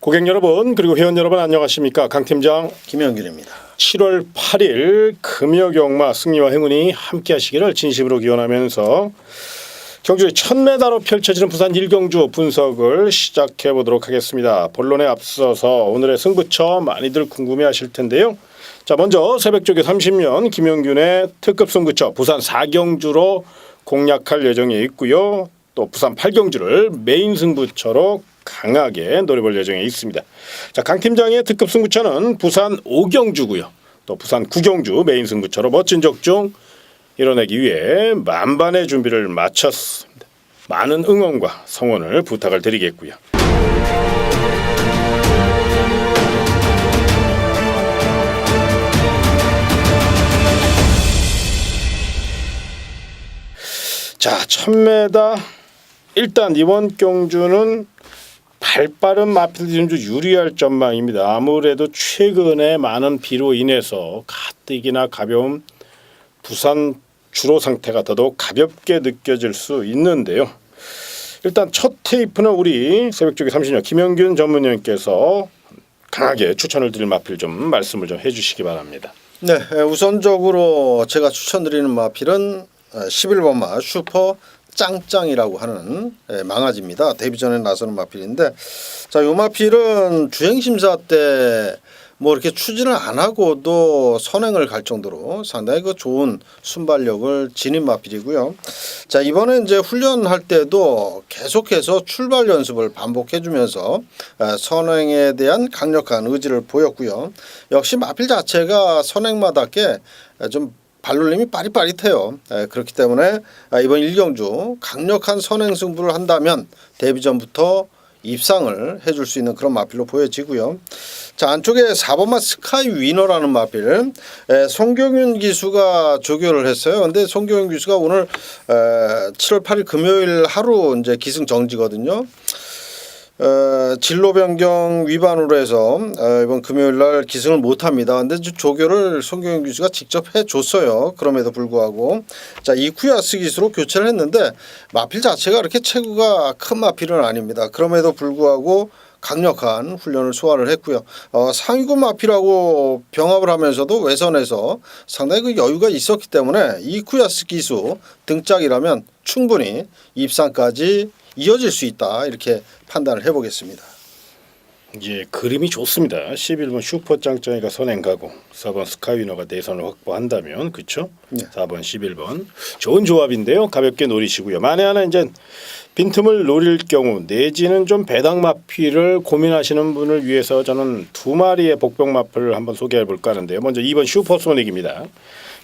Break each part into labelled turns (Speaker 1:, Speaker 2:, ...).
Speaker 1: 고객 여러분 그리고 회원 여러분 안녕하십니까. 강 팀장
Speaker 2: 김영균입니다.
Speaker 1: 7월 8일 금요경마 승리와 행운이 함께 하시기를 진심으로 기원하면서 경주의 1000m로 펼쳐지는 부산 1경주 분석을 시작해 보도록 하겠습니다. 본론에 앞서서 오늘의 승부처 많이들 궁금해하실 텐데요. 자, 먼저 새벽쪽에 30년 김영균의 특급 승부처 부산 4경주로 공략할 예정에 있고요. 또 부산 8경주를 메인 승부처로 강하게 노려볼 예정에 있습니다. 자, 강 팀장의 특급 승부처는 부산 5경주고요. 또 부산 9경주 메인 승부처로 멋진 적중 이뤄내기 위해 만반의 준비를 마쳤습니다. 많은 응원과 성원을 부탁을 드리겠고요. 자, 1000m 일단 이번 경주는 발빠른 마필들이 좀 유리할 전망입니다. 아무래도 최근에 많은 비로 인해서 가뜩이나 가벼운 부산 주로 상태가 더더욱 가볍게 느껴질 수 있는데요. 일단 첫 테이프는 우리 새벽쪽에 30년 김영균 전문위원께서 강하게 추천을 드릴 마필 좀 말씀을 좀 해주시기 바랍니다.
Speaker 2: 네, 우선적으로 제가 추천드리는 마필은 11번 마 슈퍼 짱짱이라고 하는 망아지입니다. 데뷔전에 나서는 마필인데, 자, 이 마필은 주행심사 때 뭐 이렇게 추진을 안 하고도 선행을 갈 정도로 상당히 그 좋은 순발력을 지닌 마필이고요. 자, 이번에 이제 훈련할 때도 계속해서 출발 연습을 반복해주면서 선행에 대한 강력한 의지를 보였고요. 역시 마필 자체가 선행마답게 좀 발놀림이 빠릿빠릿해요. 그렇기 때문에 이번 1경주 강력한 선행 승부를 한다면 데뷔전부터 입상을 해줄 수 있는 그런 마필로 보여지고요. 자, 안쪽에 4번마 스카이 위너라는 마필, 송경윤 기수가 조교를 했어요. 근데 송경윤 기수가 오늘 7월 8일 금요일 하루 이제 기승 정지거든요. 진로 변경 위반으로 해서 이번 금요일 날 기승을 못 합니다. 근데 조교를 송경윤 기수가 직접 해 줬어요. 그럼에도 불구하고 자, 이쿠야스 기수로 교체를 했는데 마필 자체가 그렇게 체구가 큰 마필은 아닙니다. 그럼에도 불구하고 강력한 훈련을 소화를 했고요. 상위군 마필하고 병합을 하면서도 외선에서 상당히 그 여유가 있었기 때문에 이쿠야스 기수 등짝이라면 충분히 입상까지 이어질 수 있다, 이렇게 판단을 해보겠습니다.
Speaker 1: 예, 그림이 좋습니다. 11번 슈퍼 짱짱이가 선행 가고 4번 스카이위너가 내선을 확보한다면 그렇죠?
Speaker 2: 네.
Speaker 1: 4번 11번 좋은 조합인데요. 가볍게 노리시고요. 만에 하나 이제 빈틈을 노릴 경우 내지는 좀 배당 마필을 고민하시는 분을 위해서 저는 두 마리의 복병 마필을 한번 소개해 볼까 하는데요. 먼저 2번 슈퍼소닉입니다.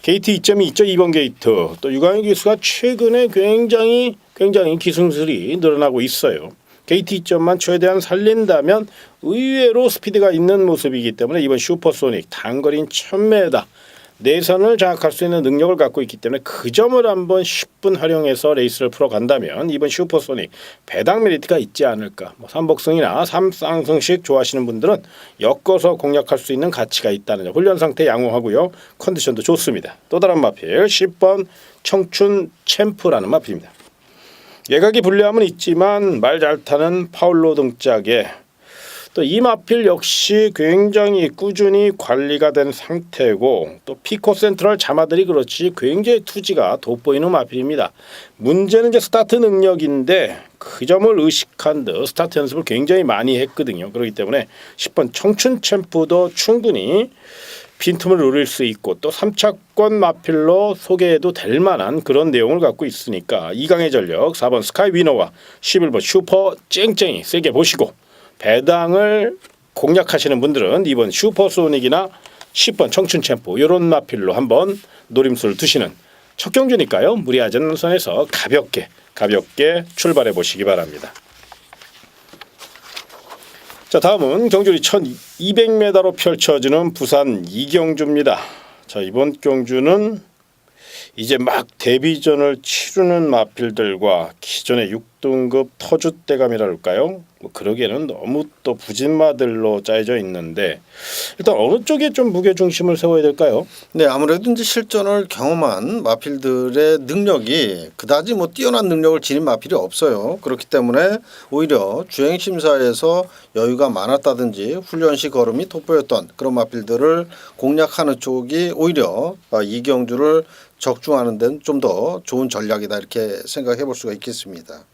Speaker 1: 게이트 2.2 있죠. 2번 게이트. 또 유광희 기수가 최근에 굉장히 기승술이 늘어나고 있어요. 게이트 2점만 최대한 살린다면 의외로 스피드가 있는 모습이기 때문에 이번 슈퍼소닉 단거리인 1000m 내선을 장악할 수 있는 능력을 갖고 있기 때문에 그 점을 한번 10분 활용해서 레이스를 풀어간다면 이번 슈퍼소닉 배당 메리트가 있지 않을까. 3복승이나 3쌍승식 좋아하시는 분들은 엮어서 공략할 수 있는 가치가 있다는 점. 훈련 상태 양호하고요. 컨디션도 좋습니다. 또 다른 마필 10번 청춘 챔프라는 마필입니다. 예각이 불리함은 있지만 말 잘 타는 파울로 등짝에 또 이 마필 역시 굉장히 꾸준히 관리가 된 상태고 또 피코 센트럴 자마들이 그렇지 굉장히 투지가 돋보이는 마필입니다. 문제는 이제 스타트 능력인데 그 점을 의식한 듯 스타트 연습을 굉장히 많이 했거든요. 그렇기 때문에 10번 청춘 챔프도 충분히 빈틈을 노릴 수 있고 또 3차권 마필로 소개해도 될 만한 그런 내용을 갖고 있으니까 2강의 전력 4번 스카이 위너와 11번 슈퍼 쨍쨍이 세게 보시고 배당을 공략하시는 분들은 2번 슈퍼소닉이나 10번 청춘 챔프 이런 마필로 한번 노림수를 두시는 첫 경주니까요. 무리하지 않는 선에서 가볍게 출발해 보시기 바랍니다. 자, 다음은 경주리 1200m로 펼쳐지는 부산 2경주입니다. 자, 이번 경주는 이제 막 데뷔전을 치르는 마필들과 기존의 6등급 터줏대감이랄까요? 뭐 그러기에는 너무 또 부진마들로 짜여져 있는데 일단 어느 쪽에 좀 무게 중심을 세워야 될까요?
Speaker 2: 네, 아무래도 이제 실전을 경험한 마필들의 능력이 그다지 뭐 뛰어난 능력을 지닌 마필이 없어요. 그렇기 때문에 오히려 주행 심사에서 여유가 많았다든지 훈련 시 걸음이 돋보였던 그런 마필들을 공략하는 쪽이 오히려 이경주를 적중하는 데는 좀 더 좋은 전략이다 이렇게 생각해 볼 수가 있겠습니다.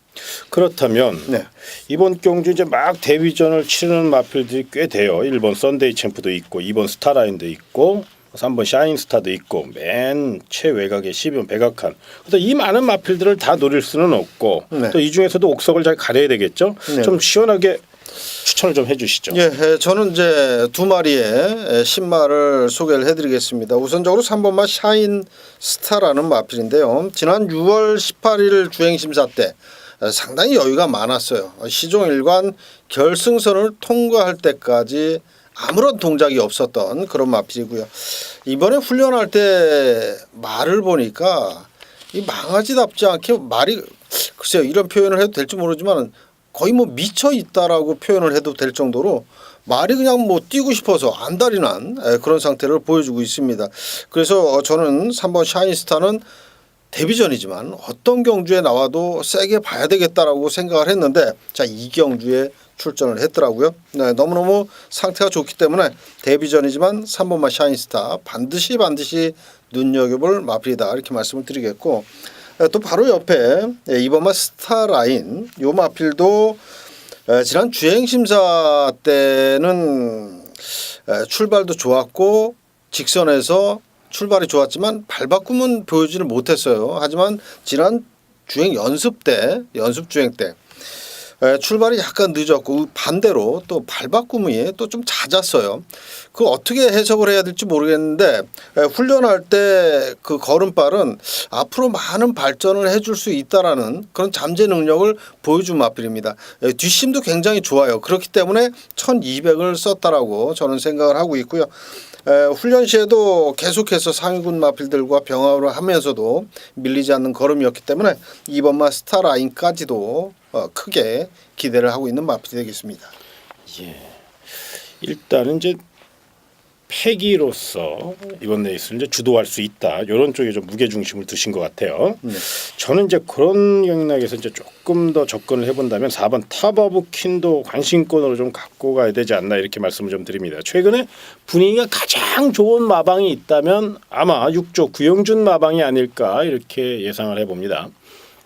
Speaker 1: 그렇다면
Speaker 2: 네.
Speaker 1: 이번 경주 이제 막 데뷔전을 치르는 마필들이 꽤 돼요. 1번 썬데이 챔프도 있고 2번 스타라인도 있고 3번 샤인스타도 있고 맨 최외곽에 12번 백악한. 그래서 이 많은 마필들을 다 노릴 수는 없고
Speaker 2: 네.
Speaker 1: 또 이 중에서도 옥석을 잘 가려야 되겠죠.
Speaker 2: 네.
Speaker 1: 좀 시원하게 추천을 좀 해주시죠.
Speaker 2: 예, 저는 이제 두 마리의 신마를 소개를 해드리겠습니다. 우선적으로 3번마 샤인 스타라는 마필인데요. 지난 6월 18일 주행심사 때 상당히 여유가 많았어요. 시종일관 결승선을 통과할 때까지 아무런 동작이 없었던 그런 마필이고요. 이번에 훈련할 때 말을 보니까 이 망아지답지 않게 말이 글쎄요 이런 표현을 해도 될지 모르지만 거의 뭐 미쳐 있다라고 표현을 해도 될 정도로 말이 그냥 뭐 뛰고 싶어서 안달이 난 그런 상태를 보여주고 있습니다. 그래서 저는 3번 샤인스타는 데뷔전이지만 어떤 경주에 나와도 세게 봐야 되겠다라고 생각을 했는데 자 이 경주에 출전을 했더라고요. 네, 너무너무 상태가 좋기 때문에 데뷔전이지만 3번마 샤인스타 반드시 눈여겨볼 마필이다 이렇게 말씀을 드리겠고 또 바로 옆에 2번마 스타라인 요 마필도 지난 주행심사 때는 출발도 좋았고 직선에서 출발이 좋았지만 발바꿈은 보여주지를 못했어요. 하지만 지난 주행 연습 주행 때 출발이 약간 늦었고 반대로 또 발바꿈이 또 좀 잦았어요. 그 어떻게 해석을 해야 될지 모르겠는데 훈련할 때 그 걸음발은 앞으로 많은 발전을 해줄 수 있다라는 그런 잠재 능력을 보여준 마필입니다. 뒷심도 굉장히 좋아요. 그렇기 때문에 1200을 썼다라고 저는 생각을 하고 있고요. 훈련 시에도 계속해서 상위군 마필들과 병합을 하면서도 밀리지 않는 걸음이었기 때문에 2번마 스타라인까지도 크게 기대를 하고 있는 마필이 되겠습니다.
Speaker 1: 예. 일단은 이제 패기로서 이번 레이스를 이제 주도할 수 있다. 이런 쪽에 좀 무게 중심을 두신 것 같아요.
Speaker 2: 네.
Speaker 1: 저는 이제 그런 맥락에서 이제 조금 더 접근을 해본다면 4번 탑오브 퀸도 관심권으로 좀 갖고 가야 되지 않나 이렇게 말씀을 좀 드립니다. 최근에 분위기가 가장 좋은 마방이 있다면 아마 6조 구영준 마방이 아닐까 이렇게 예상을 해봅니다.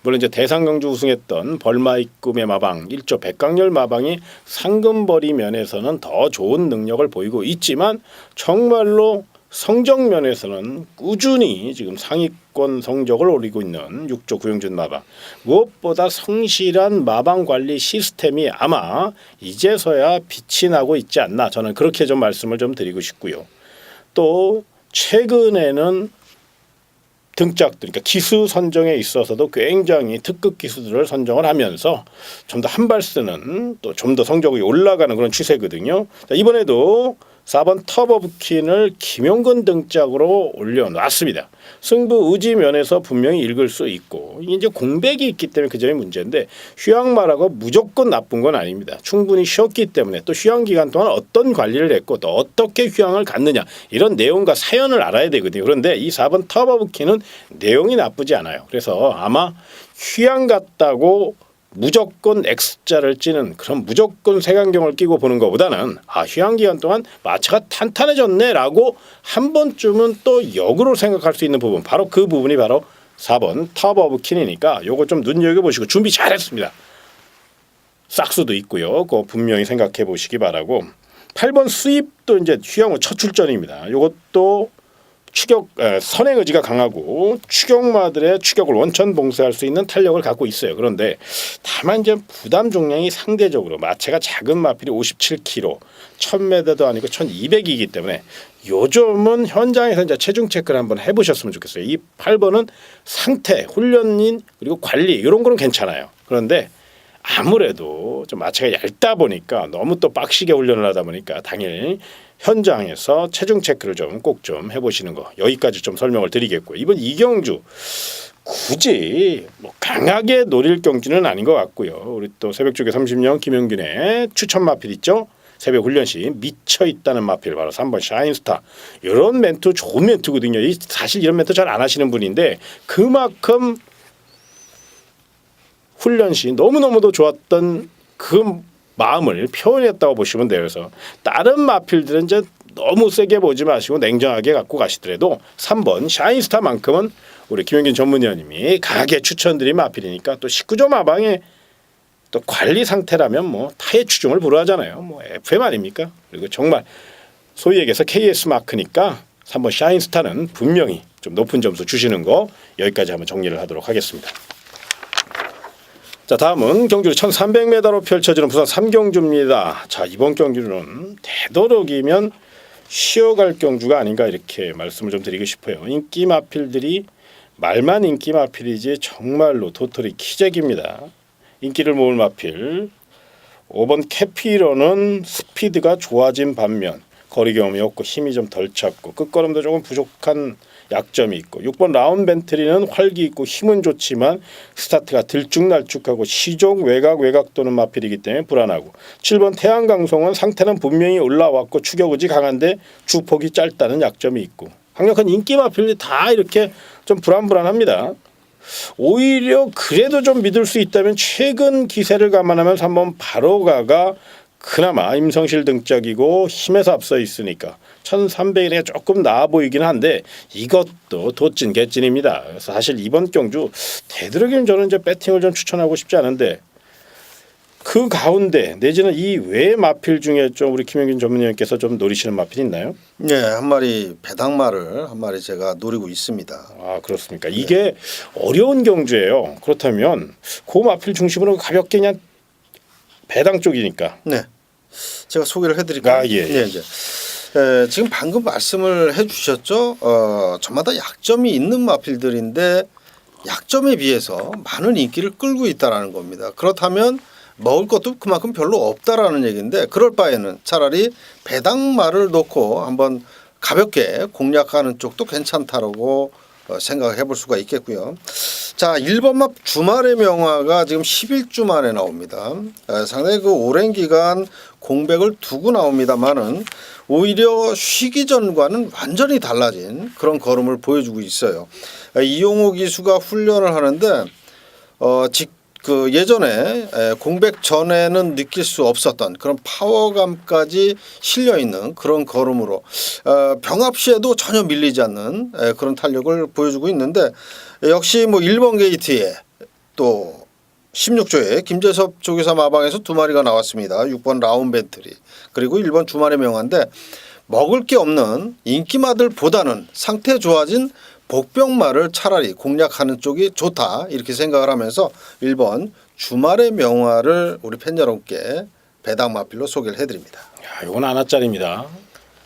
Speaker 1: 물론 이제 대상경주 우승했던 벌마의 꿈의 마방 1조 백강렬 마방이 상금벌이 면에서는 더 좋은 능력을 보이고 있지만 정말로 성적 면에서는 꾸준히 지금 상위권 성적을 올리고 있는 6조 구영준 마방 무엇보다 성실한 마방 관리 시스템이 아마 이제서야 빛이 나고 있지 않나 저는 그렇게 좀 말씀을 좀 드리고 싶고요. 또 최근에는 등짝들, 그러니까 기수 선정에 있어서도 굉장히 특급 기수들을 선정을 하면서 좀 더 한 발 쓰는 또 좀 더 성적이 올라가는 그런 추세거든요. 자, 이번에도 4번 터보부킨을 김용근 등짝으로 올려놨습니다. 승부 의지 면에서 분명히 읽을 수 있고 이제 공백이 있기 때문에 그 점이 문제인데 휴양마라고 무조건 나쁜 건 아닙니다. 충분히 쉬었기 때문에 또 휴양 기간 동안 어떤 관리를 했고 또 어떻게 휴양을 갔느냐 이런 내용과 사연을 알아야 되거든요. 그런데 이 4번 터보부킨은 내용이 나쁘지 않아요. 그래서 아마 휴양 갔다고 무조건 X자를 찌는 그런 무조건 색안경을 끼고 보는 것보다는 휴양 기간 동안 마차가 탄탄해졌네라고 한 번쯤은 또 역으로 생각할 수 있는 부분 바로 그 부분이 바로 4번 탑 오브 킨이니까 요거 좀 눈여겨보시고 준비 잘했습니다. 싹수도 있고요. 그거 분명히 생각해 보시기 바라고 8번 수입도 이제 휴양 후 첫 출전입니다. 요것도 선행 의지가 강하고 추격마들의 추격을 원천 봉쇄할 수 있는 탄력을 갖고 있어요. 그런데 다만 이제 부담 중량이 상대적으로 마체가 작은 마필이 57kg, 1000m도 아니고 1200이기 때문에 요즘은 현장에서 이제 체중 체크를 한번 해보셨으면 좋겠어요. 이 8번은 상태, 훈련인 그리고 관리 이런 거는 괜찮아요. 그런데 아무래도 좀 마체가 얇다 보니까 너무 또 빡시게 훈련을 하다 보니까 당일 현장에서 체중 체크를 좀 꼭 좀 해보시는 거 여기까지 좀 설명을 드리겠고요. 이번 이경주 굳이 뭐 강하게 노릴 경주는 아닌 것 같고요. 우리 또 새벽쪽에 30년 김영균의 추천 마필 있죠. 새벽 훈련 시 미쳐 있다는 마필 바로 3번 샤인스타. 이런 멘트 좋은 멘트거든요. 사실 이런 멘트 잘 안 하시는 분인데 그만큼 훈련 시 너무너무도 좋았던 그 마음을 표현했다고 보시면 돼요. 그래서 다른 마필들은 이제 너무 세게 보지 마시고 냉정하게 갖고 가시더라도 3번 샤인스타만큼은 우리 김영균 전문위원님이 강하게 추천드린 마필이니까 또 19점 마방에 또 관리 상태라면 뭐 타의 추종을 불허하잖아요. 뭐 FM 아닙니까? 그리고 정말 소위 얘기해서 KS 마크니까 3번 샤인스타는 분명히 좀 높은 점수 주시는 거 여기까지 한번 정리를 하도록 하겠습니다. 자, 다음은 경주 1300m로 펼쳐지는 부산 삼경주입니다. 자, 이번 경주는 되도록이면 쉬어갈 경주가 아닌가 이렇게 말씀을 좀 드리고 싶어요. 인기 마필들이 말만 인기 마필이지 정말로 도토리 키재기입니다. 인기를 모을 마필 5번 캐피런은 스피드가 좋아진 반면 거리 경험이 없고 힘이 좀 덜 찼고 끝걸음도 조금 부족한 약점이 있고 6번 라운벤트리는 활기 있고 힘은 좋지만 스타트가 들쭉날쭉하고 시종 외곽 도는 마필이기 때문에 불안하고 7번 태양강송은 상태는 분명히 올라왔고 추격의지 강한데 주폭이 짧다는 약점이 있고 강력한 인기 마필이 다 이렇게 좀 불안합니다. 오히려 그래도 좀 믿을 수 있다면 최근 기세를 감안하면 3번 바로가가 그나마 임성실 등짝이고 힘에서 앞서 있으니까 1300이 조금 나아 보이긴 한데 이것도 도찐 개찐입니다. 그래서 사실 이번 경주 되도록이면 저는 이제 배팅을 좀 추천하고 싶지 않은데 그 가운데 내지는 이 외 마필 중에 좀 우리 김영균 전문위원께서 좀 노리시는 마필이 있나요?
Speaker 2: 네, 한 마리 배당마를 한 마리 제가 노리고 있습니다.
Speaker 1: 아 그렇습니까? 이게 어려운 경주예요. 그렇다면 그 마필 중심으로 가볍게 그냥 배당 쪽이니까.
Speaker 2: 네, 제가 소개를 해드릴까요?
Speaker 1: 아, 예.
Speaker 2: 네, 이제 지금 방금 말씀을 해주셨죠. 저마다 약점이 있는 마필들인데 약점에 비해서 많은 인기를 끌고 있다라는 겁니다. 그렇다면 먹을 것도 그만큼 별로 없다라는 얘기인데 그럴 바에는 차라리 배당말을 놓고 한번 가볍게 공략하는 쪽도 괜찮다라고 생각해 볼 수가 있겠고요. 자, 1번 맙 주말의 명화가 지금 11주 만에 나옵니다. 상당히 그 오랜 기간 공백을 두고 나옵니다만은 오히려 쉬기 전과는 완전히 달라진 그런 걸음을 보여주고 있어요. 이용호 기수가 훈련을 하는데 그 예전에 공백 전에는 느낄 수 없었던 그런 파워감까지 실려 있는 그런 걸음으로 병합 시에도 전혀 밀리지 않는 그런 탄력을 보여주고 있는데 역시 뭐 1번 게이트에 또 16조에 김재섭 조교사 마방에서 두 마리가 나왔습니다. 6번 라운벤트리 그리고 1번 주말의 명화인데 먹을 게 없는 인기마들보다는 상태 좋아진 복병마를 차라리 공략하는 쪽이 좋다 이렇게 생각을 하면서 1번 주말의 명화를 우리 팬 여러분께 배당 마필로 소개를 해드립니다.
Speaker 1: 이건 하나짜리입니다.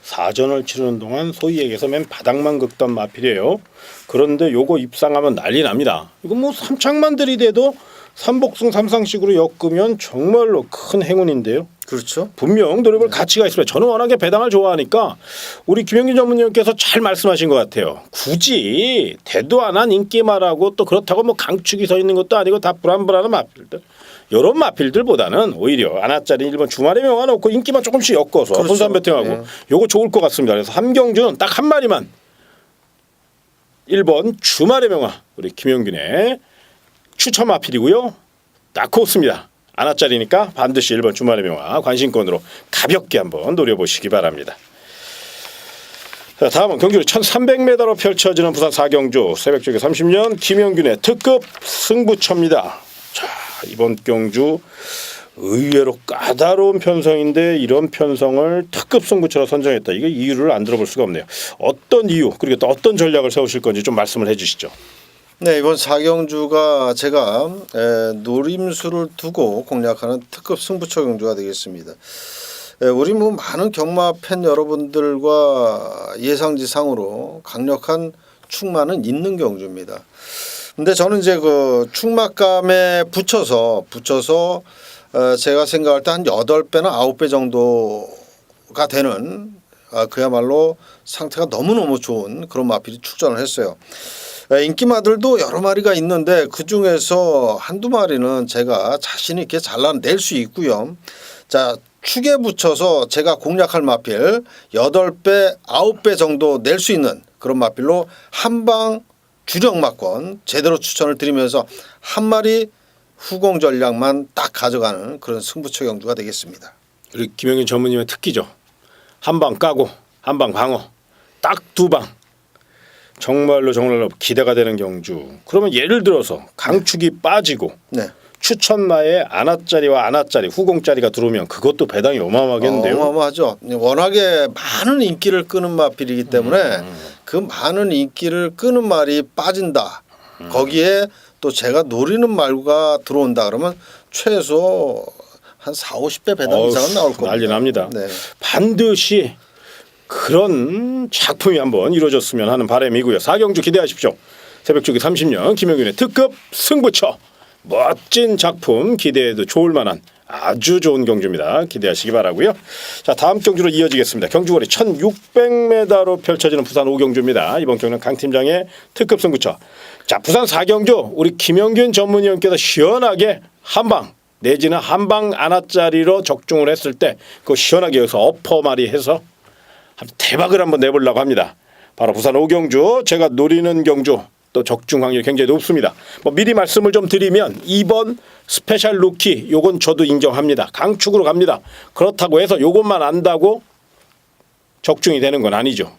Speaker 1: 사전을 치르는 동안 소위 얘기해서 맨 바닥만 긁던 마필이에요. 그런데 요거 입상하면 난리 납니다. 이거 뭐 삼창만 들이대도 삼복승 삼상식으로 엮으면 정말로 큰 행운인데요.
Speaker 2: 그렇죠.
Speaker 1: 분명 노려볼 가치가 있습니다. 저는 워낙에 배당을 좋아하니까 우리 김영균 전문위원께서 잘 말씀하신 것 같아요. 굳이 대도 안 한 인기말하고 또 그렇다고 뭐 강축이 서 있는 것도 아니고 다 불안불안한 마필들. 이런 마필들보다는 오히려 아나짜리 1번 주말의 명화 놓고 인기만 조금씩 엮어서
Speaker 2: 그렇죠.
Speaker 1: 분산 배팅하고
Speaker 2: 네.
Speaker 1: 요거 좋을 것 같습니다. 그래서 함경주는 딱 한 마리만 1번 주말의 명화 우리 김영균의 추천 마필이고요. 딱 그렇습니다. 아나짜리니까 반드시 1번 주말의 명화 관심권으로 가볍게 한번 노려보시기 바랍니다. 자, 다음은 경주 1300m로 펼쳐지는 부산 4경주 새벽쪽에 30년 김영균의 특급 승부처입니다. 자, 이번 경주 의외로 까다로운 편성인데 이런 편성을 특급 승부처로 선정했다. 이게 이유를 안 들어볼 수가 없네요. 어떤 이유 그리고 또 어떤 전략을 세우실 건지 좀 말씀을 해주시죠.
Speaker 2: 네, 이번 4경주가 제가 노림수를 두고 공략하는 특급 승부처 경주가 되겠습니다. 우리 뭐 많은 경마 팬 여러분들과 예상지상으로 강력한 충만은 있는 경주입니다. 근데 저는 이제 그 축막감에 붙여서 제가 생각할 때 한 8배나 9배 정도가 되는 그야말로 상태가 너무너무 좋은 그런 마필이 출전을 했어요. 인기마들도 여러 마리가 있는데 그중에서 한두 마리는 제가 자신 있게 잘라낼 수 있고요. 자, 축에 붙여서 제가 공략할 마필 8배, 9배 정도 낼 수 있는 그런 마필로 한방 주력마권 제대로 추천을 드리면서 한 마리 후공 전략만 딱 가져가는 그런 승부처 경주가 되겠습니다.
Speaker 1: 우리 김영균 전무님의 특기죠. 한 방 까고 한 방 방어 딱 2방. 정말로 기대가 되는 경주. 그러면 예를 들어서 강축이 빠지고
Speaker 2: 네.
Speaker 1: 추천마에 안아짜리와 안아짜리 후공짜리가 들어오면 그것도 배당이 어마어마하겠는데요.
Speaker 2: 어마어마하죠. 워낙에 많은 인기를 끄는 마필이기 때문에 그 많은 인기를 끄는 말이 빠진다. 거기에 또 제가 노리는 말구가 들어온다 그러면 최소 한 4, 50배 배당 이상은 나올 겁니다.
Speaker 1: 난리 납니다.
Speaker 2: 네.
Speaker 1: 반드시 그런 작품이 한번 이루어졌으면 하는 바람이고요. 4경주 기대하십시오. 새벽주기 30년 김영균의 특급 승부처. 멋진 작품 기대해도 좋을 만한 아주 좋은 경주입니다. 기대하시기 바라고요. 자, 다음 경주로 이어지겠습니다. 경주거리 1600m로 펼쳐지는 부산 5경주입니다. 이번 경주는 강 팀장의 특급 승부처. 자, 부산 4경주 우리 김영균 전문위원께서 시원하게 한방 내지는 한방 안아짜리로 적중을 했을 때 그 시원하게 여기서 어퍼마리 해서 대박을 한번 내보려고 합니다. 바로 부산 5경주 제가 노리는 경주 또 적중 확률이 굉장히 높습니다. 뭐 미리 말씀을 좀 드리면 2번 스페셜 루키 요건 저도 인정합니다. 강축으로 갑니다. 그렇다고 해서 요것만 안다고 적중이 되는 건 아니죠.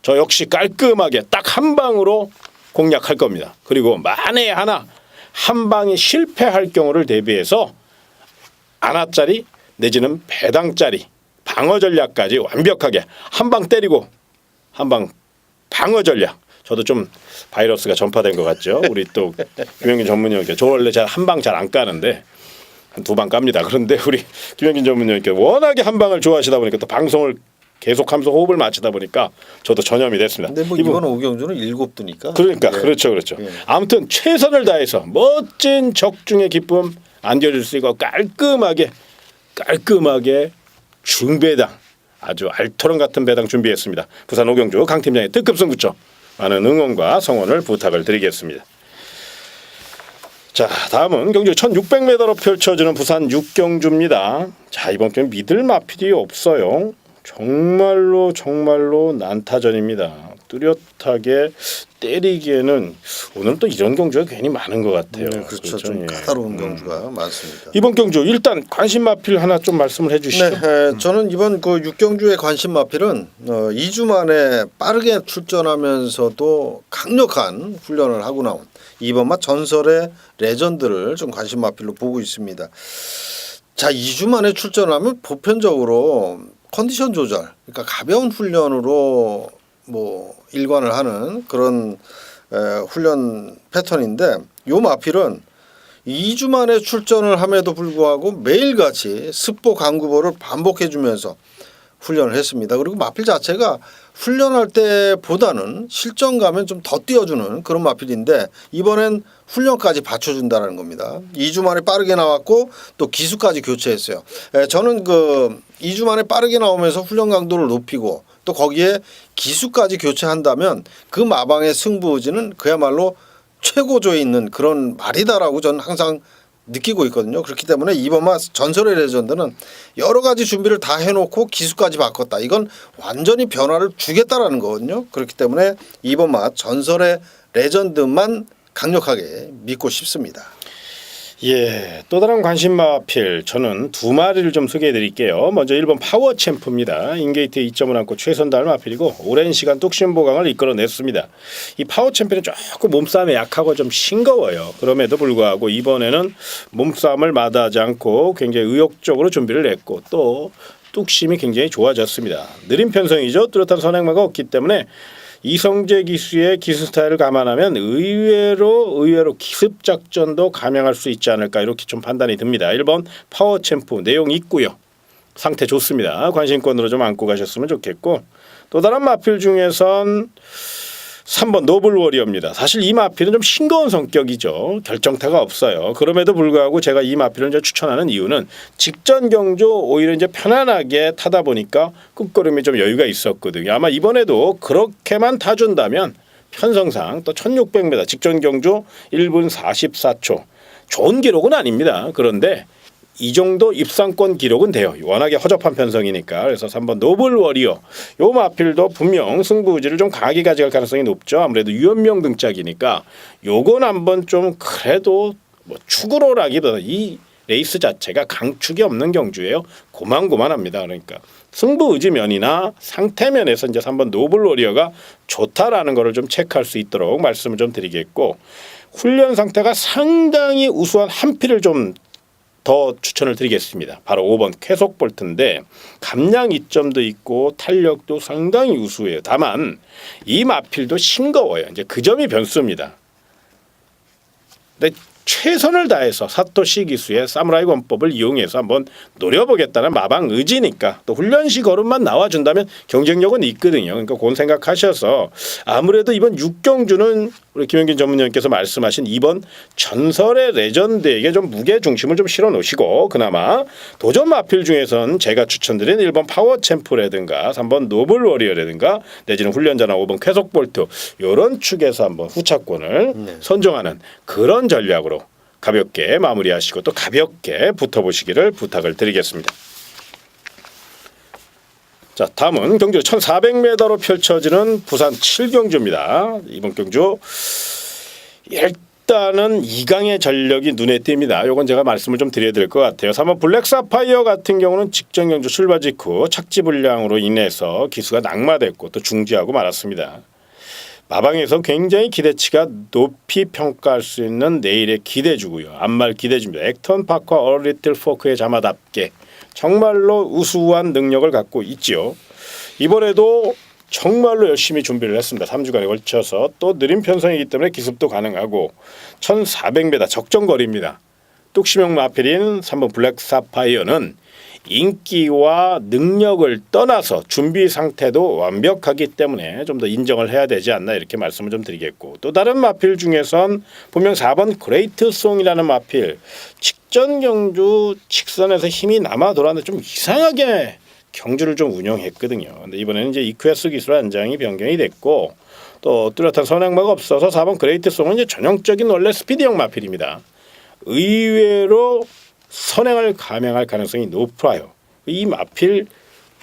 Speaker 1: 저 역시 깔끔하게 딱 한 방으로 공략할 겁니다. 그리고 만에 하나 한 방에 실패할 경우를 대비해서 안아짜리 내지는 배당짜리 방어 전략까지 완벽하게 한 방 때리고 한 방 방어 전략. 저도 좀 바이러스가 전파된 것 같죠. 우리 또 김영균 전문위원께 저 원래 잘 한 방 잘 안 까는데 한 2방 깝니다. 그런데 우리 김영균 전문위원께 워낙에 한 방을 좋아하시다 보니까 또 방송을 계속하면서 호흡을 맞추다 보니까 저도 전염이 됐습니다.
Speaker 2: 근데 뭐 이번 5경주는 7두니까.
Speaker 1: 그러니까
Speaker 2: 네.
Speaker 1: 그렇죠.
Speaker 2: 예.
Speaker 1: 아무튼 최선을 다해서 멋진 적중의 기쁨 안겨줄 수 있고 깔끔하게 중배당 아주 알토론 같은 배당 준비했습니다. 부산 5경주 강 팀장의 특급 승부처 많은 응원과 성원을 부탁을 드리겠습니다. 자, 다음은 경주 1600m로 펼쳐지는 부산 6경주입니다. 자, 이번 경기 믿을 마필이 없어요. 정말로 난타전입니다. 뚜렷하게 때리기에는 오늘 또 이런 경주가 괜히 많은 것 같아요.
Speaker 2: 네, 그렇죠. 좀 까다로운 경주가 많습니다.
Speaker 1: 이번 경주 일단 관심 마필 하나 좀 말씀을 해주시죠.
Speaker 2: 네, 저는 이번 그 6경주의 관심 마필은 2주 만에 빠르게 출전하면서도 강력한 훈련을 하고 나온 이번마 전설의 레전드를 좀 관심 마필로 보고 있습니다. 자, 2주 만에 출전하면 보편적으로 컨디션 조절, 그러니까 가벼운 훈련으로 뭐 일관을 하는 그런 훈련 패턴인데 요 마필은 2주 만에 출전을 함에도 불구하고 매일같이 습보 강구보를 반복해주면서 훈련을 했습니다. 그리고 마필 자체가 훈련할 때보다는 실전 가면 좀 더 띄워주는 그런 마필인데 이번엔 훈련까지 받쳐준다는 겁니다. 2주 만에 빠르게 나왔고 또 기수까지 교체했어요. 저는 그 2주 만에 빠르게 나오면서 훈련 강도를 높이고 또 거기에 기수까지 교체한다면 그 마방의 승부지는 그야말로 최고조에 있는 그런 말이다라고 저는 항상 느끼고 있거든요. 그렇기 때문에 이번마 전설의 레전드는 여러 가지 준비를 다 해놓고 기수까지 바꿨다. 이건 완전히 변화를 주겠다라는 거거든요. 그렇기 때문에 이번마 전설의 레전드만 강력하게 믿고 싶습니다.
Speaker 1: 예, 또 다른 관심 마필 저는 2마리를 좀 소개해 드릴게요. 먼저 1번 파워 챔프입니다. 인게이트에 2점을 안고 최선 다할 마필이고 오랜 시간 뚝심 보강을 이끌어냈습니다. 이 파워 챔프는 조금 몸싸움에 약하고 좀 싱거워요. 그럼에도 불구하고 이번에는 몸싸움을 마다하지 않고 굉장히 의욕적으로 준비를 했고 또 뚝심이 굉장히 좋아졌습니다. 느린 편성이죠. 뚜렷한 선행마가 없기 때문에 이성재 기수의 기수 스타일을 감안하면 의외로 기습 작전도 감행할 수 있지 않을까 이렇게 좀 판단이 듭니다. 1번 파워 챔프 내용 있고요. 상태 좋습니다. 관심권으로 좀 안고 가셨으면 좋겠고 또 다른 마필 중에선 3번 노블워리어입니다. 사실 이 마필은 좀 싱거운 성격이죠. 결정타가 없어요. 그럼에도 불구하고 제가 이 마필을 이제 추천하는 이유는 직전 경주 오히려 이제 편안하게 타다 보니까 끝걸음이 좀 여유가 있었거든요. 아마 이번에도 그렇게만 타준다면 편성상 또 1600m 직전 경주 1분 44초 좋은 기록은 아닙니다. 그런데 이 정도 입상권 기록은 돼요. 워낙에 허접한 편성이니까. 그래서 3번 노블워리어. 요 마필도 분명 승부의지를 좀 강하게 가져갈 가능성이 높죠. 아무래도 유연명 등짝이니까 요건 한번 좀 그래도 뭐 축으로라기보다 이 레이스 자체가 강축이 없는 경주예요. 고만고만합니다. 그러니까 승부의지 면이나 상태 면에서 이제 3번 노블워리어가 좋다라는 거를 좀 체크할 수 있도록 말씀을 좀 드리겠고 훈련 상태가 상당히 우수한 한 필을 좀 더 추천을 드리겠습니다. 바로 5번 쾌속볼트인데 감량 이점도 있고 탄력도 상당히 우수해요. 다만 이 마필도 싱거워요. 이제 그 점이 변수입니다. 근데 최선을 다해서 사토시 기수의 사무라이 권법을 이용해서 한번 노려보겠다는 마방 의지니까 또 훈련시 걸음만 나와준다면 경쟁력은 있거든요. 그러니까 그건 생각하셔서 아무래도 이번 6경주는 우리 김영균 전문위원께서 말씀하신 2번 전설의 레전드에게 좀 무게 중심을 좀 실어 놓으시고 그나마 도전 마필 중에선 제가 추천드린 1번 파워 챔프라든가 3번 노블 워리어라든가 내지는 훈련자나 5번 쾌속볼트 이런 축에서 한번 후차권을 선정하는 그런 전략으로 가볍게 마무리하시고 또 가볍게 붙어보시기를 부탁을 드리겠습니다. 자, 다음은 경주 1400m로 펼쳐지는 부산 7경주입니다. 이번 경주 일단은 2강의 전력이 눈에 띕니다. 요건 제가 말씀을 좀 드려야 될 것 같아요. 3번 블랙사파이어 같은 경우는 직전 경주 출발 직후 착지 불량으로 인해서 기수가 낙마됐고 또 중지하고 말았습니다. 마방에서 굉장히 기대치가 높이 평가할 수 있는 내일의 기대주고요. 앞말 기대주입니다. 액턴 파커 어리틀 포크의 자마답게 정말로 우수한 능력을 갖고 있지요. 이번에도 정말로 열심히 준비를 했습니다. 3주간에 걸쳐서 또 느린 편성이기 때문에 기습도 가능하고 1400m 적정거리입니다. 뚝심형 마필인 3번 블랙사파이어는 인기와 능력을 떠나서 준비 상태도 완벽하기 때문에 좀 더 인정을 해야 되지 않나 이렇게 말씀을 좀 드리겠고 또 다른 마필 중에선 분명 4번 그레이트 송이라는 마필 직전 경주 직선에서 힘이 남아 돌았는데 좀 이상하게 경주를 좀 운영했거든요. 근데 이번에는 이제 이퀘스 기술 안장이 변경이 됐고 또 뚜렷한 선행마가 없어서 4번 그레이트 송은 이제 전형적인 원래 스피드형 마필입니다. 의외로 선행을 감행할 가능성이 높아요. 이 마필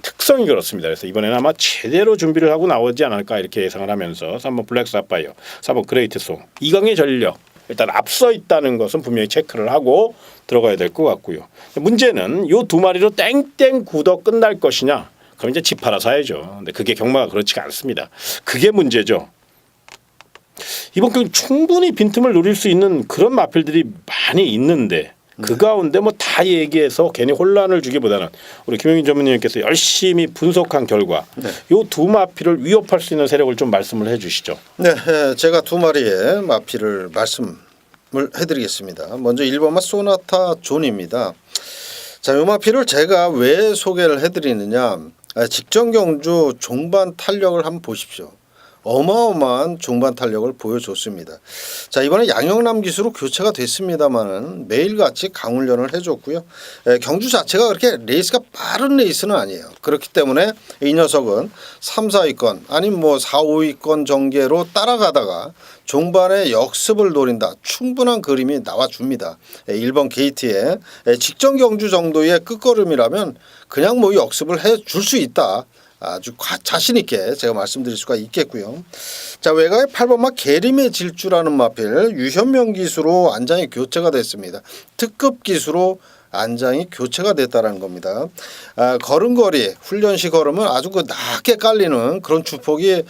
Speaker 1: 특성이 그렇습니다. 그래서 이번에는 아마 제대로 준비를 하고 나오지 않을까 이렇게 예상을 하면서 3번 블랙사파이어, 4번 그레이트 송 2강의 전력 일단 앞서 있다는 것은 분명히 체크를 하고 들어가야 될 것 같고요. 문제는 이 두 마리로 땡땡 굳어 끝날 것이냐 그럼 이제 집 팔아 사야죠. 근데 그게 경마가 그렇지가 않습니다. 그게 문제죠. 이번 경기 충분히 빈틈을 노릴 수 있는 그런 마필들이 많이 있는데 그 가운데 뭐 다 얘기해서 괜히 혼란을 주기보다는 우리 김영균 전문위원께서 열심히 분석한 결과 이 두 마필을 위협할 수 있는 세력을 좀 말씀을 해주시죠.
Speaker 2: 네, 제가 두 마리의 마필을 말씀을 해드리겠습니다. 먼저 1번마 소나타 존입니다. 자, 이 마필을 제가 왜 소개를 해드리느냐? 직전 경주 종반 탄력을 한번 보십시오. 어마어마한 중반 탄력을 보여줬습니다. 자, 이번에 양영남 기수로 교체가 됐습니다만은 매일같이 강훈련을 해줬고요. 경주 자체가 그렇게 레이스가 빠른 레이스는 아니에요. 그렇기 때문에 이 녀석은 3, 4위권 아니면 뭐 4, 5위권 전개로 따라가다가 종반에 역습을 노린다. 충분한 그림이 나와줍니다. 1번 게이트에 직전 경주 정도의 끝걸음이라면 그냥 뭐 역습을 해줄 수 있다. 아주 자신 있게 제가 말씀드릴 수가 있겠고요. 자, 외곽에 8번마 계림의 질주라는 마필 유현명 기수로 안장이 교체가 됐습니다. 특급 기수로 안장이 교체가 됐다는 겁니다. 걸음걸이 훈련시 걸음은 아주 그 낮게 깔리는 그런 주폭이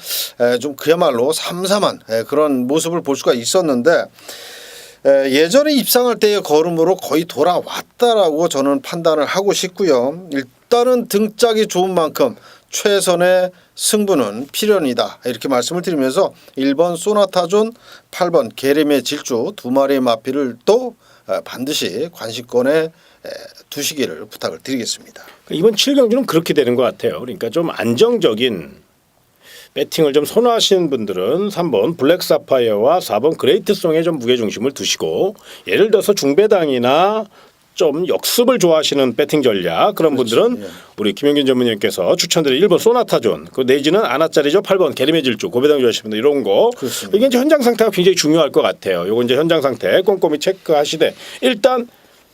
Speaker 2: 좀 그야말로 삼삼한 그런 모습을 볼 수가 있었는데 예전에 입상할 때의 걸음으로 거의 돌아왔다라고 저는 판단을 하고 싶고요. 일단은 등짝이 좋은 만큼 최선의 승부는 필연이다 이렇게 말씀을 드리면서 1번 소나타존 8번 게렘의 질주 두 마리의 마필을 또 반드시 관심권에 두시기를 부탁을 드리겠습니다.
Speaker 1: 이번 7경주는 그렇게 되는 것 같아요. 그러니까 좀 안정적인 배팅을 좀 선호하시는 분들은 3번 블랙 사파이어와 4번 그레이트송에 좀 무게중심을 두시고 예를 들어서 중배당이나 좀 역습을 좋아하시는 배팅 전략 그런 분들은
Speaker 2: 예.
Speaker 1: 우리 김영균 전문위원께서 추천드린 1번 소나타존 그 내지는 아나짜리죠 8번 게리메 질주 고배당 좋아하시는 분들 이런 거
Speaker 2: 그렇습니다.
Speaker 1: 이게 이제 현장 상태가 굉장히 중요할 것 같아요. 요거 이제 현장 상태 꼼꼼히 체크하시되 일단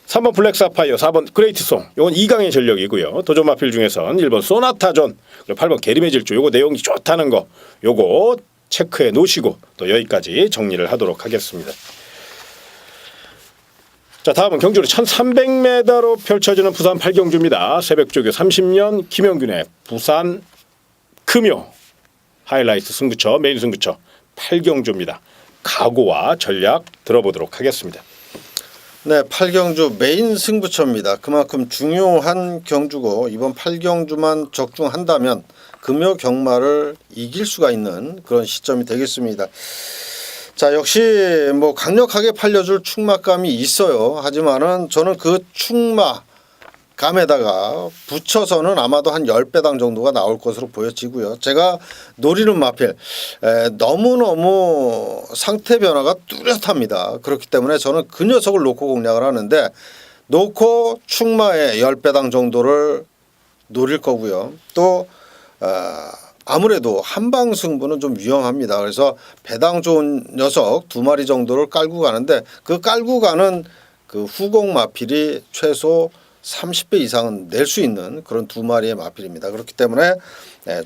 Speaker 1: 3번 블랙 사파이어 4번 그레이트송 요건 2강의 전력이고요. 도전 마필 중에선 1번 소나타존 그리고 8번 게리메 질주 요거 내용이 좋다는 거 요거 체크해 놓으시고 또 여기까지 정리를 하도록 하겠습니다. 자 다음은 경주로 1300m로 펼쳐지는 부산 8경주입니다. 새벽조교 30년 김영균의 부산 금요 하이라이트 승부처 메인 승부처 8경주입니다. 각오와 전략 들어보도록 하겠습니다.
Speaker 2: 네, 8경주 메인 승부처입니다. 그만큼 중요한 경주고 이번 8경주만 적중한다면 금요 경마를 이길 수가 있는 그런 시점이 되겠습니다. 자, 역시 뭐 강력하게 팔려줄 충마감이 있어요. 하지만은 저는 그 충마감에다가 붙여서는 아마도 한 10배당 정도가 나올 것으로 보여지고요. 제가 노리는 마필 너무너무 상태 변화가 뚜렷합니다. 그렇기 때문에 저는 그 녀석을 놓고 공략을 하는데 놓고 충마의 10배당 정도를 노릴 거고요. 또 아무래도 한방 승부는 좀 위험합니다. 그래서 배당 좋은 녀석 2마리 정도를 깔고 가는데 그 깔고 가는 그 후공 마필이 최소 30배 이상은 낼 수 있는 그런 2마리의 마필입니다. 그렇기 때문에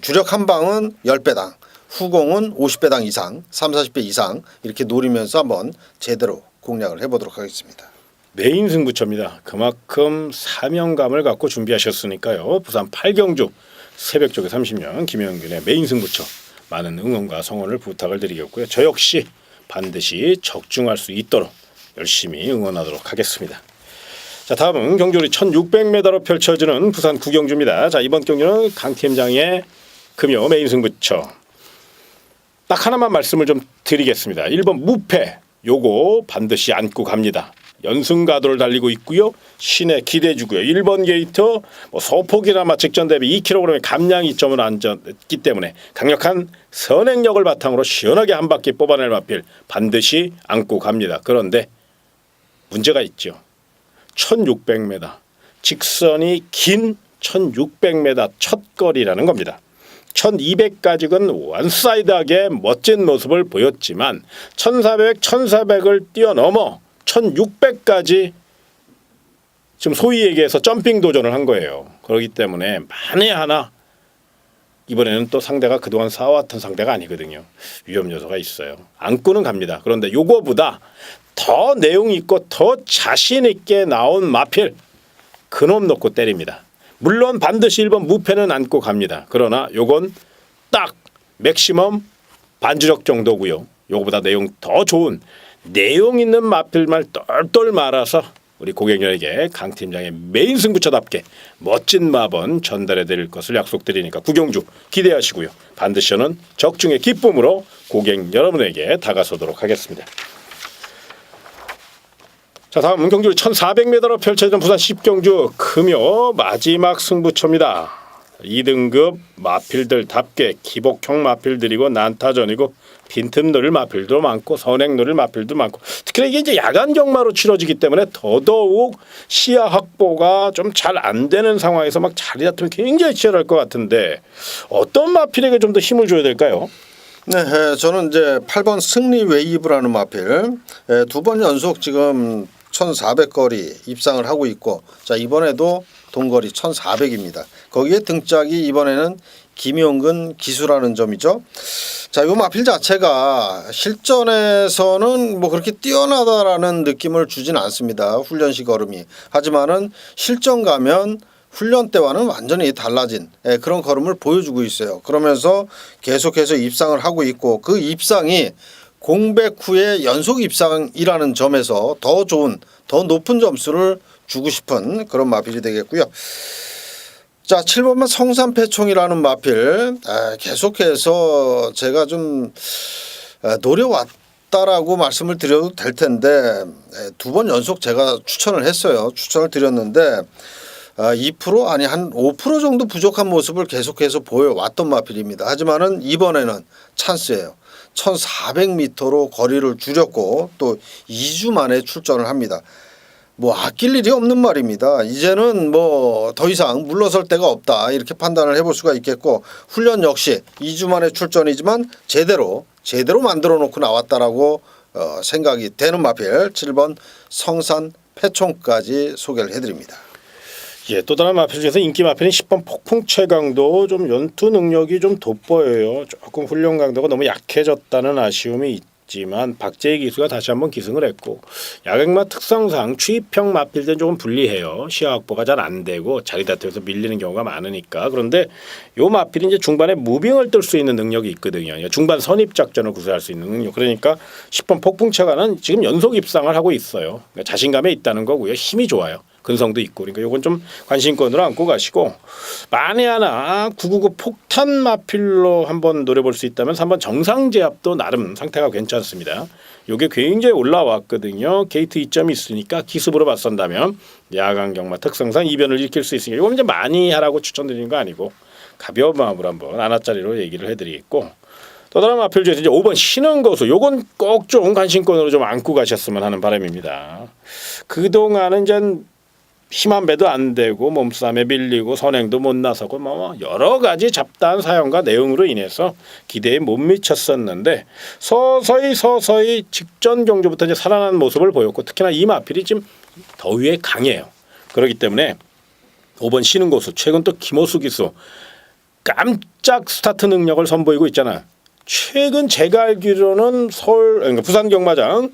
Speaker 2: 주력 한방은 10배당, 후공은 50배당 이상, 30, 40배 이상 이렇게 노리면서 한번 제대로 공략을 해보도록 하겠습니다.
Speaker 1: 메인 승부처입니다. 그만큼 사명감을 갖고 준비하셨으니까요. 부산 8경주 새벽조교 30년 김영균의 메인 승부처 많은 응원과 성원을 부탁을 드리겠고요. 저 역시 반드시 적중할 수 있도록 열심히 응원하도록 하겠습니다. 자 다음은 경주리 1600m로 펼쳐지는 부산 9경주입니다. 자 이번 경주는 강 팀장의 금요 메인 승부처 딱 하나만 말씀을 좀 드리겠습니다. 1번 무패 요거 반드시 안고 갑니다. 연승가도를 달리고 있고요. 신에 기대주고요. 1번 게이트 뭐 소폭이나 직전 대비 2kg의 감량 이점을 안졌기 때문에 강력한 선행력을 바탕으로 시원하게 한 바퀴 뽑아낼 마필 반드시 안고 갑니다. 그런데 문제가 있죠. 1600m 직선이 긴 1600m 첫 거리라는 겁니다. 1200까지는 원사이드하게 멋진 모습을 보였지만 1400, 1400을 뛰어넘어 1600까지 지금 소위 얘기해서 점핑 도전을 한 거예요. 그렇기 때문에 만에 하나 이번에는 또 상대가 그동안 싸워왔던 상대가 아니거든요. 위험 요소가 있어요. 안고는 갑니다. 그런데 요거보다 더 내용 있고 더 자신 있게 나온 마필 그놈 놓고 때립니다. 물론 반드시 1번 무패는 안고 갑니다. 그러나 요건 딱 맥시멈 반주력 정도고요. 요거보다 내용 더 좋은 내용 있는 마필만 똘똘 말아서 우리 고객님에게 강 팀장의 메인 승부처답게 멋진 마번 전달해 드릴 것을 약속드리니까 구경주 기대하시고요. 반드시 저는 적중의 기쁨으로 고객 여러분에게 다가서도록 하겠습니다. 자 다음은 경주 1400m로 펼쳐지는 부산 10경주 금요 마지막 승부처입니다. 2등급 마필들답게 기복형 마필들이고 난타전이고 빈틈 노릴 마필도 많고 선행 노릴 마필도 많고 특히 이게 이제 야간 경마로 치러지기 때문에 더더욱 시야 확보가 좀 잘 안 되는 상황에서 막 자리 잡히면 굉장히 치열할 것 같은데 어떤 마필에게 좀 더 힘을 줘야 될까요?
Speaker 2: 네, 저는 이제 8번 승리 웨이브라는 마필 2번 연속 지금 1400거리 입상을 하고 있고 자 이번에도 동거리 1400입니다. 거기에 등짝이 이번에는 김용근 기수라는 점이죠. 자, 이 마필 자체가 실전에서는 뭐 그렇게 뛰어나다라는 느낌을 주진 않습니다. 훈련식 걸음이. 하지만은 실전 가면 훈련 때와는 완전히 달라진 그런 걸음을 보여주고 있어요. 그러면서 계속해서 입상을 하고 있고 그 입상이 공백 후에 연속 입상이라는 점에서 더 좋은 더 높은 점수를 주고 싶은 그런 마필이 되겠고요. 자 7번만 성산패총이라는 마필 계속해서 제가 좀 노려왔다라고 말씀을 드려도 될 텐데 2번 연속 제가 추천을 했어요. 추천을 드렸는데 2% 아니 한 5% 정도 부족한 모습을 계속해서 보여왔던 마필입니다. 하지만은 이번에는 찬스예요. 1,400m로 거리를 줄였고 또 2주 만에 출전을 합니다. 뭐 아낄 일이 없는 말입니다. 이제는 뭐 더 이상 물러설 데가 없다 이렇게 판단을 해볼 수가 있겠고 훈련 역시 2주 만에 출전이지만 제대로 만들어 놓고 나왔다라고 생각이 되는 마필 7번 성산 패총까지 소개를 해드립니다.
Speaker 1: 예, 또 다른 마필 중에서 인기 마필인 10번 폭풍 최강도 좀 연투 능력이 좀 돋보여요. 조금 훈련 강도가 너무 약해졌다는 아쉬움이 있지만 박재희 기수가 다시 한번 기승을 했고 야객마 특성상 추입형 마필들은 조금 불리해요. 시야 확보가 잘 안 되고 자리 다투면서 밀리는 경우가 많으니까. 그런데 요 마필이 이제 중반에 무빙을 뜰 수 있는 능력이 있거든요. 중반 선입 작전을 구사할 수 있는 능력. 그러니까 10번 폭풍 최강은 지금 연속 입상을 하고 있어요. 그러니까 자신감에 있다는 거고요. 힘이 좋아요. 근성도 있고 그러니까 요건 좀 관심권으로 안고 가시고 만에 하나 999 폭탄 마필로 한번 노려볼 수 있다면 3번 정상제압도 나름 상태가 괜찮습니다. 요게 굉장히 올라왔거든요. 게이트 2점이 있으니까 기습으로 맞선다면 야간 경마 특성상 이변을 일으킬 수 있으니까 이건 이제 많이 하라고 추천드리는 거 아니고 가벼운 마음으로 한번 하나짜리로 얘기를 해드리겠고 또 다른 마필 중에서 이제 5번 신흥 거수 요건 꼭 좀 관심권으로 좀 안고 가셨으면 하는 바람입니다. 그동안은 이제 힘한 배도 안 되고 몸싸움에 밀리고 선행도 못 나서고 뭐 여러 가지 잡다한 사연과 내용으로 인해서 기대에 못 미쳤었는데 서서히 직전 경주부터 이제 살아난 모습을 보였고 특히나 이 마필이 지금 더위에 강해요. 그렇기 때문에 5번 신흥 고수 최근 또 김호수 기수 깜짝 스타트 능력을 선보이고 있잖아. 최근 제가 알기로는 그러니까 부산 경마장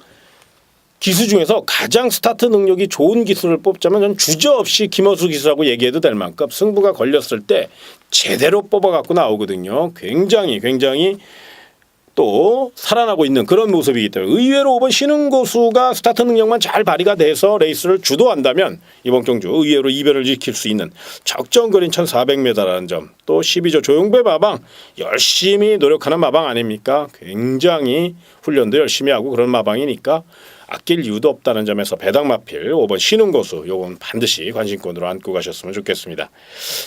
Speaker 1: 기수 중에서 가장 스타트 능력이 좋은 기수를 뽑자면 전 주저없이 김호수 기수라고 얘기해도 될 만큼 승부가 걸렸을 때 제대로 뽑아갖고 나오거든요. 굉장히 또 살아나고 있는 그런 모습이기 때문에 의외로 5번 신흥 고수가 스타트 능력만 잘 발휘가 돼서 레이스를 주도한다면 이번 경주 의외로 이변을 일으킬 수 있는 적정거리인 1,400m라는 점 또 12조 조용배 마방 열심히 노력하는 마방 아닙니까? 굉장히 훈련도 열심히 하고 그런 마방이니까 아낄 이유도 없다는 점에서 배당마필 5번 신흥고수 요건 반드시 관심권으로 안고 가셨으면 좋겠습니다.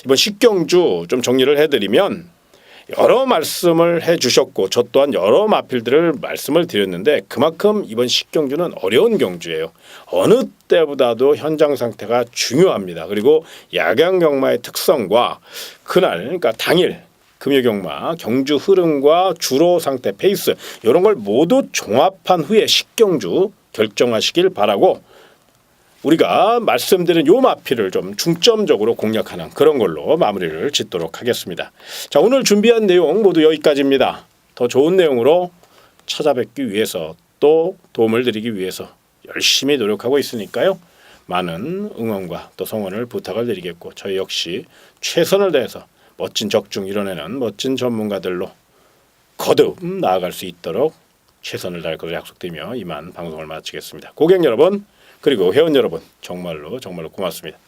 Speaker 1: 이번 식경주 좀 정리를 해드리면 여러 말씀을 해주셨고 저 또한 여러 마필들을 말씀을 드렸는데 그만큼 이번 식경주는 어려운 경주예요. 어느 때보다도 현장 상태가 중요합니다. 그리고 야간 경마의 특성과 그날 그러니까 당일 금요 경마 경주 흐름과 주로 상태 페이스 이런 걸 모두 종합한 후에 식경주 결정하시길 바라고 우리가 말씀드린 요 마필을 좀 중점적으로 공략하는 그런 걸로 마무리를 짓도록 하겠습니다. 자, 오늘 준비한 내용 모두 여기까지입니다. 더 좋은 내용으로 찾아뵙기 위해서 또 도움을 드리기 위해서 열심히 노력하고 있으니까요. 많은 응원과 또 성원을 부탁을 드리겠고 저희 역시 최선을 다해서 멋진 적중 이뤄내는 멋진 전문가들로 거듭 나아갈 수 있도록 최선을 다할 것을 약속드리며 이만 방송을 마치겠습니다. 고객 여러분 그리고 회원 여러분 정말로 고맙습니다.